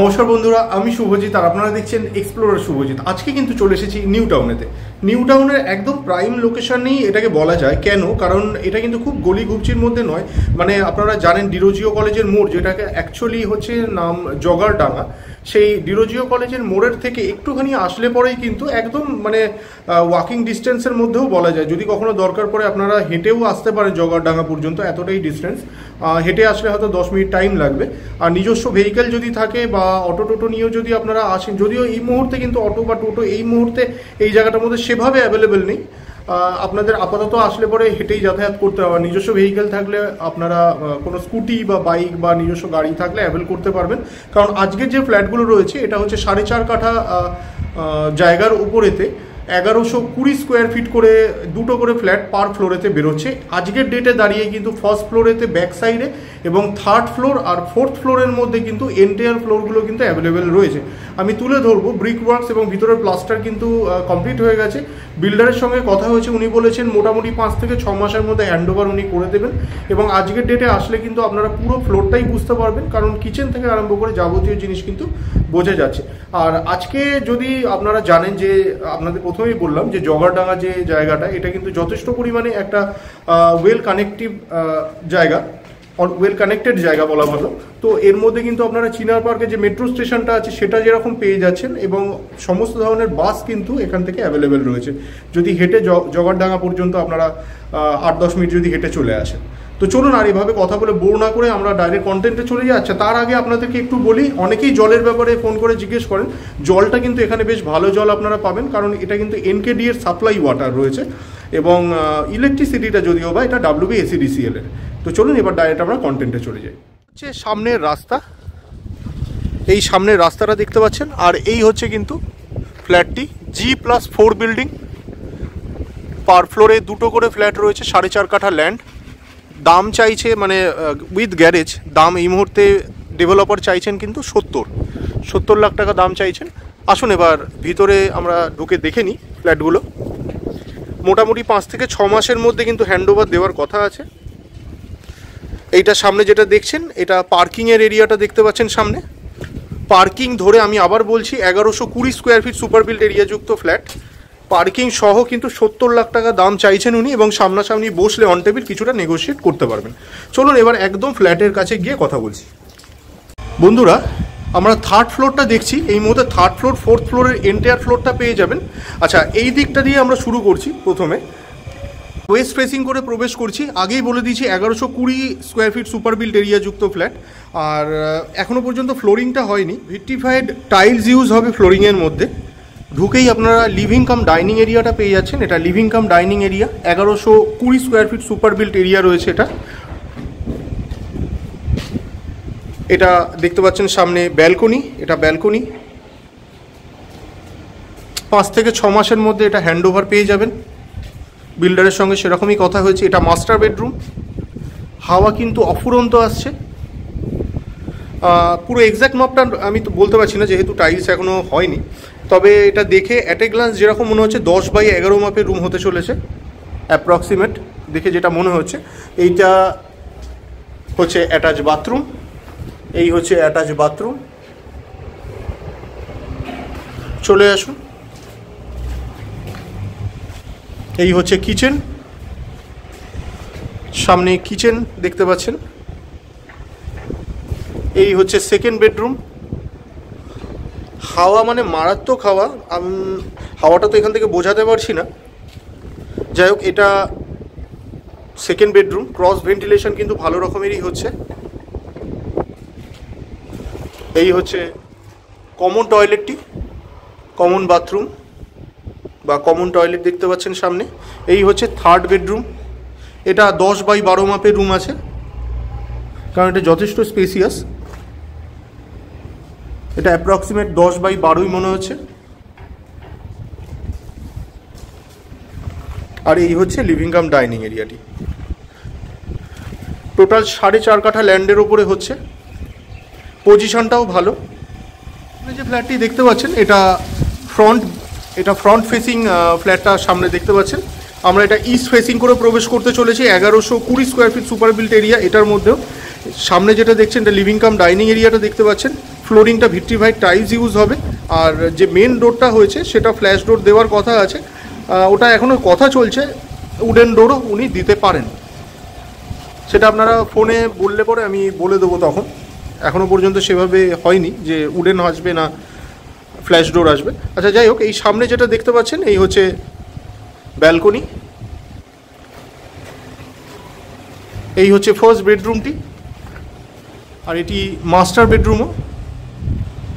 নমস্কার বন্ধুরা, আমি শুভজিৎ আর আপনারা দেখছেন এক্সপ্লোরার শুভজিৎ। আজকে কিন্তু চলে এসেছি নিউ টাউনেতে। নিউ টাউনের একদম প্রাইম লোকেশনেই এটাকে বলা যায়। কেন? কারণ এটা কিন্তু খুব গলি গুপচির মধ্যে নয়। মানে আপনারা জানেন ডিরোজিও কলেজের মোড়, যেটাকে অ্যাকচুয়ালি হচ্ছে নাম জগারডাঙ্গা, সেই ডিরোজিও কলেজের মোড়ের থেকে একটুখানি আসলে পরেই কিন্তু একদম মানে ওয়াকিং ডিস্টেন্সের মধ্যেও বলা যায়। যদি কখনো দরকার পড়ে আপনারা হেঁটেও আসতে পারেন জগারডাঙ্গা পর্যন্ত, এতটাই ডিস্টেন্স। হেঁটে আসলে হয়তো 10 মিনিট টাইম লাগবে। আর নিজস্ব ভেহিকেল যদি থাকে বা অটো টোটো নিয়েও যদি আপনারা আসেন, যদিও এই মুহূর্তে কিন্তু অটো বা টোটো এই মুহূর্তে এই জায়গাটার মধ্যে সেভাবে অ্যাভেলেবেল নেই, আপনাদের আপাতত আসলে পরে হেঁটেই যাতায়াত করতে হবে। নিজস্ব ভেহিকেল থাকলে আপনারা কোনো স্কুটি বা বাইক বা নিজস্ব গাড়ি থাকলে অ্যাভেল করতে পারবেন। কারণ আজকের যে ফ্ল্যাটগুলো রয়েছে এটা হচ্ছে 4.5 কাঠা জায়গার উপরেতে 1120 স্কোয়ার ফিট করে দুটো করে ফ্ল্যাট পার ফ্লোরেতে বেরোচ্ছে। আজকের ডেটে দাঁড়িয়ে কিন্তু ফার্স্ট ফ্লোরেতে ব্যাক সাইডে এবং থার্ড ফ্লোর আর ফোর্থ ফ্লোরের মধ্যে কিন্তু এন্টায়ার ফ্লোরগুলো কিন্তু অ্যাভেলেবেল রয়েছে। আমি তুলে ধরবো ব্রিক ওয়ার্কস এবং ভিতরের প্লাস্টার কিন্তু কমপ্লিট হয়ে গেছে। বিল্ডারের সঙ্গে কথা হয়েছে, উনি বলেছেন মোটামুটি 5 থেকে 6 মাসের মধ্যে হ্যান্ডওভার উনি করে দেবেন। এবং আজকের ডেটে আসলে কিন্তু আপনারা পুরো ফ্লোরটাই বুঝতে পারবেন, কারণ কিচেন থেকে আরম্ভ করে যাবতীয় জিনিস কিন্তু বোঝা যাচ্ছে। আর আজকে যদি আপনারা জানেন যে আপনাদের প্রথমেই বললাম যে জগারডাঙ্গা যে জায়গাটা, এটা কিন্তু যথেষ্ট পরিমাণে একটা ওয়েল কানেক্টিভ জায়গা, ওয়েল কানেক্টেড জায়গা বলা ভালো। তো এর মধ্যে কিন্তু আপনারা চিনার পার্কে যে মেট্রো স্টেশনটা আছে সেটা যেরকম পেয়ে যাচ্ছেন, এবং সমস্ত ধরনের বাস কিন্তু এখান থেকে অ্যাভেলেবেল রয়েছে। যদি হেঁটে জগারডাঙ্গা পর্যন্ত আপনারা 8-10 মিনিট যদি হেঁটে চলে আসেন। তো চলুন আর এভাবে কথা বলে বোর না করে আমরা ডাইরেক্ট কন্টেন্টে চলে যাই। আচ্ছা, তার আগে আপনাদেরকে একটু বলি, অনেকেই জলের ব্যাপারে ফোন করে জিজ্ঞেস করেন। জলটা কিন্তু এখানে বেশ ভালো জল আপনারা পাবেন, কারণ এটা কিন্তু NKD এর সাপ্লাই ওয়াটার রয়েছে, এবং ইলেকট্রিসিটিটা যদিও বা এটা WBACDCL এর। তো চলুন এবার ডাইরেক্ট আমরা কন্টেন্টে চলে যাই। হচ্ছে সামনের রাস্তা, এই সামনের রাস্তাটা দেখতে পাচ্ছেন, আর এই হচ্ছে কিন্তু ফ্ল্যাটটি G+4 বিল্ডিং। পার ফ্লোরে দুটো করে ফ্ল্যাট রয়েছে, 4.5 কাঠা ল্যান্ড। দাম চাইছে মানে উইথ গ্যারেজ দাম এই মুহূর্তে ডেভেলপার চাইছেন কিন্তু 70 লাখ টাকা দাম চাইছেন। আসুন এবার ভিতরে আমরা ঢুকে দেখে নিই ফ্ল্যাটগুলো। মোটামুটি 5 থেকে 6 মাসের মধ্যে কিন্তু হ্যান্ডওভার দেওয়ার কথা আছে। এইটা সামনে যেটা দেখছেন এটা পার্কিংয়ের এরিয়াটা দেখতে পাচ্ছেন সামনে। পার্কিং ধরে আমি আবার বলছি 1120 স্কোয়ার ফিট সুপার বিল্ড এরিয়াযুক্ত ফ্ল্যাট। পার্কিং সহ কিন্তু 70 লাখ টাকা দাম চাইছেন উনি, এবং সামনাসামনি বসলে অন টেবিল কিছুটা নেগোশিয়েট করতে পারবেন। চলুন এবার একদম ফ্ল্যাটের কাছে গিয়ে কথা বলছি। বন্ধুরা, আমরা থার্ড ফ্লোরটা দেখছি। এই মুহূর্তে থার্ড ফ্লোর, ফোর্থ ফ্লোরের এন্টায়ার ফ্লোরটা পেয়ে যাবেন। আচ্ছা, এই দিকটা দিয়ে আমরা শুরু করছি। প্রথমে ওয়েস্ট ফেসিং করে প্রবেশ করছি। আগেই বলে দিয়েছি 1120 স্কোয়ার ফিট সুপার বিল্ড এরিয়াযুক্ত ফ্ল্যাট। আর এখনও পর্যন্ত ফ্লোরিংটা হয়নি, ভিট্রিফাইড টাইলস ইউজ হবে ফ্লোরিংয়ের মধ্যে। ঢুকেই আপনারা লিভিং কাম ডাইনিং এরিয়াটা পেয়ে যাচ্ছেন। এটা living cum dining area, 1120 square feet super build area রয়েছে এটা। এটা দেখতে পাচ্ছেন সামনে ব্যালকনি, এটা ব্যালকনি। 5 থেকে 6 মাসের মধ্যে এটা হ্যান্ডওভার পেয়ে যাবেন। বিল্ডারের সঙ্গে সেরকমই কথা হয়েছে। এটা মাস্টার বেডরুম। হাওয়া কিন্তু অফুরন্ত আসছে। পুরো এক্স্যাক্ট মাপটা আমি তো বলতে পারছি না, যেহেতু টাইলস এখনও হয়নি। তবে এটা দেখে অ্যাট এ গ্লান্স যেরকম মনে হচ্ছে 10x11 মাপের রুম হতে চলেছে, অ্যাপ্রক্সিমেট দেখে যেটা মনে হচ্ছে। এইটা হচ্ছে অ্যাটাচ বাথরুম, এই হচ্ছে অ্যাটাচ বাথরুম। চলে আসুন। এই হচ্ছে কিচেন, সামনে কিচেন দেখতে পাচ্ছেন। এই হচ্ছে সেকেন্ড বেডরুম। হাওয়া মানে মারাত্মক হাওয়া, হাওয়াটা তো এখান থেকে বোঝাতে পারছি না। যাই হোক, এটা সেকেন্ড বেডরুম। ক্রস ভেন্টিলেশন কিন্তু ভালো রকমেরই হচ্ছে। এই হচ্ছে কমন টয়লেটটি, কমন বাথরুম বা কমন টয়লেট দেখতে পাচ্ছেন সামনে। এই হচ্ছে থার্ড বেডরুম। এটা 10x12 মাপের রুম আছে, কারণ এটা যথেষ্ট স্পেসিয়াস। এটা অ্যাপ্রক্সিমেট 10x12 মনে হচ্ছে। আর এই হচ্ছে লিভিং কাম ডাইনিং এরিয়াটি। টোটাল 4.5 কাঠা ল্যান্ডের ওপরে হচ্ছে। পজিশনটাও ভালো। যে ফ্ল্যাটটি দেখতে পাচ্ছেন এটা ফ্রন্ট ফেসিং ফ্ল্যাটটা সামনে দেখতে পাচ্ছেন। আমরা এটা ইস্ট ফেসিং করে প্রবেশ করতে চলেছি। 1120 square feet super build area. এটার মধ্যেও সামনে যেটা দেখছেন এটা লিভিং কাম ডাইনিং এরিয়াটা দেখতে পাচ্ছেন। ফ্লোরিংটা ভিট্রিফাইড টাইলস ইউজ হবে। আর যে মেন ডোরটা হয়েছে সেটা ফ্ল্যাশ ডোর দেওয়ার কথা আছে, ওটা এখনও কথা চলছে, উডেন ডোরও উনি দিতে পারেন। সেটা আপনারা ফোনে বললে পরে আমি বলে দেবো তখন। এখনও পর্যন্ত সেভাবে হয়নি যে উডেন আসবে না ফ্ল্যাশ ডোর আসবে। আচ্ছা যাই হোক, এই সামনে যেটা দেখতে পাচ্ছেন এই হচ্ছে ব্যালকনি, এই হচ্ছে ফার্স্ট বেডরুমটি, আর এটি মাস্টার বেডরুমও।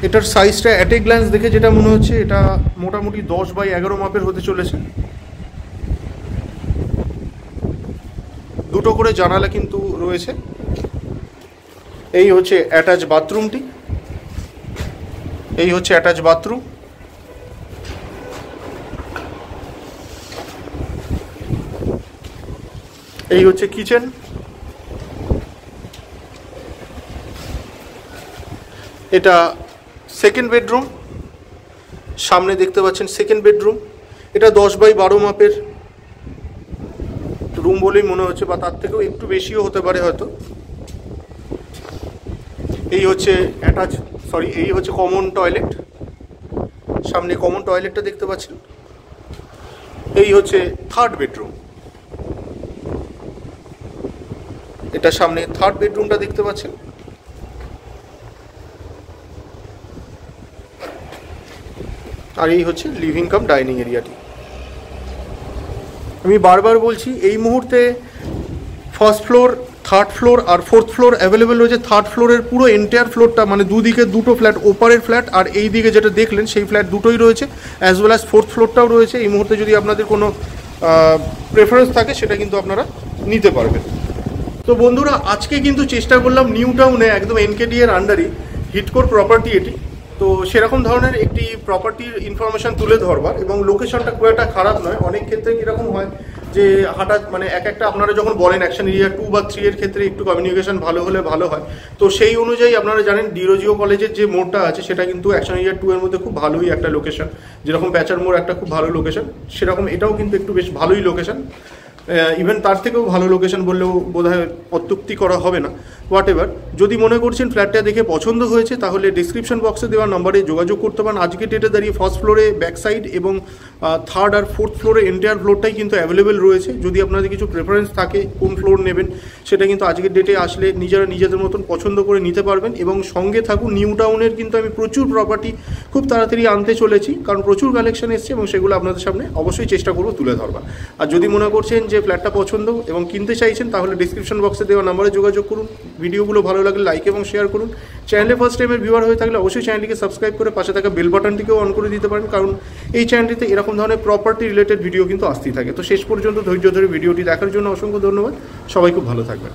এটার সাইজটা অ্যাট এ গ্ল্যান্স দেখে যেটা মনে হচ্ছে এটা মোটামুটি 10x11 মাপের হতে চলেছে। দুটো করে জানালা কিন্তু রয়েছে। এই হচ্ছে অ্যাটাচ বাথরুমটি, এই হচ্ছে অ্যাটাচ বাথরুম। এই হচ্ছে কিচেন। এটা সেকেন্ড বেডরুম, সামনে দেখতে পাচ্ছেন সেকেন্ড বেডরুম। এটা 10x12 মাপের রুম বলেই মনে হচ্ছে, বা তার থেকেও একটু বেশিও হতে পারে হয়তো। এই হচ্ছে এই হচ্ছে কমন টয়লেট, সামনে কমন টয়লেটটা দেখতে পাচ্ছেন। এই হচ্ছে থার্ড বেডরুম, এটা সামনে থার্ড বেডরুমটা দেখতে পাচ্ছেন। আর এই হচ্ছে লিভিং কাম ডাইনিং এরিয়াটি। আমি বারবার বলছি এই মুহূর্তে ফার্স্ট ফ্লোর, থার্ড ফ্লোর আর ফোর্থ ফ্লোর অ্যাভেলেবেল রয়েছে। থার্ড ফ্লোরের পুরো এন্টায়ার ফ্লোরটা, মানে দুদিকে দুটো ফ্ল্যাট, ওপারের ফ্ল্যাট আর এই দিকে যেটা দেখলেন সেই ফ্ল্যাট দুটোই রয়েছে, অ্যাজ ওয়েল অ্যাজ ফোর্থ ফ্লোরটাও রয়েছে। এই মুহূর্তে যদি আপনাদের কোনো প্রেফারেন্স থাকে সেটা কিন্তু আপনারা নিতে পারবেন। তো বন্ধুরা, আজকে কিন্তু চেষ্টা করলাম নিউ টাউনে একদম এনকেডি এর আন্ডারে হিটকোর প্রপার্টি এটি, তো সেরকম ধরনের একটি প্রপার্টির ইনফরমেশান তুলে ধরবার, এবং লোকেশনটা খুব একটা খারাপ নয়। অনেক ক্ষেত্রে কীরকম হয় যে হঠাৎ মানে একটা আপনারা যখন বলেন অ্যাকশন এরিয়া 2 বা 3 এর ক্ষেত্রে একটু কমিউনিকেশন ভালো হলে ভালো হয়। তো সেই অনুযায়ী আপনারা জানেন ডিরোজিও কলেজের যে মোড়টা আছে সেটা কিন্তু অ্যাকশন এরিয়া 2 এর মধ্যে খুব ভালোই একটা লোকেশন। যেরকম প্যাচার মোড় একটা খুব ভালো লোকেশন, সেরকম এটাও কিন্তু একটু বেশ ভালোই লোকেশন। ইভেন তার থেকেও ভালো লোকেশন বললেও বোধহয় অত্যুক্তি করা হবে না। হোয়াট এভার, যদি মনে করছেন ফ্ল্যাটটা দেখে পছন্দ হয়েছে তাহলে ডিসক্রিপশন বক্সে দেওয়া নাম্বারে যোগাযোগ করতে পারেন। আজকে ডেটে দাঁড়িয়ে ফার্স্ট ফ্লোরে ব্যাক সাইড এবং থার্ড আর ফোর্থ ফ্লোরে এন্টায়ার ফ্লোরটাই কিন্তু অ্যাভেলেবেল রয়েছে। যদি আপনাদের কিছু প্রেফারেন্স থাকে কোন ফ্লোর নেবেন সেটা কিন্তু আজকের ডেটে আসলে নিজেদের মতন পছন্দ করে নিতে পারবেন। এবং সঙ্গে থাকুন, নিউ টাউনের কিন্তু আমি প্রচুর প্রপার্টি খুব তাড়াতাড়ি আনতে চলেছি, কারণ প্রচুর কালেকশন এসছে এবং সেগুলো আপনাদের সামনে অবশ্যই চেষ্টা করবো তুলে ধরবার। আর যদি মনে করছেন যে ফ্ল্যাটটা পছন্দ এবং কিনতে চাইছেন তাহলে ডিসক্রিপশন বক্সে দেওয়া নাম্বারে যোগাযোগ করুন। ভিডিওগুলো ভালো লাগলে লাইক এবং শেয়ার করুন। চ্যানেলে ফার্স্ট টাইমের ভিউয়ার হয়ে থাকলে অবশ্যই চ্যানেলটিকে সাবস্ক্রাইব করে পাশে থাকা বেল বাটনটিকেও অন করে দিতে পারেন, কারণ এই চ্যানেলটিতে এরকম ধরনের প্রপার্টি রিলেটেড ভিডিও কিন্তু আসতেই থাকে। তো শেষ পর্যন্ত ধৈর্য ধরে ভিডিওটি দেখার জন্য অসংখ্য ধন্যবাদ। সবাই খুব ভালো থাকবেন।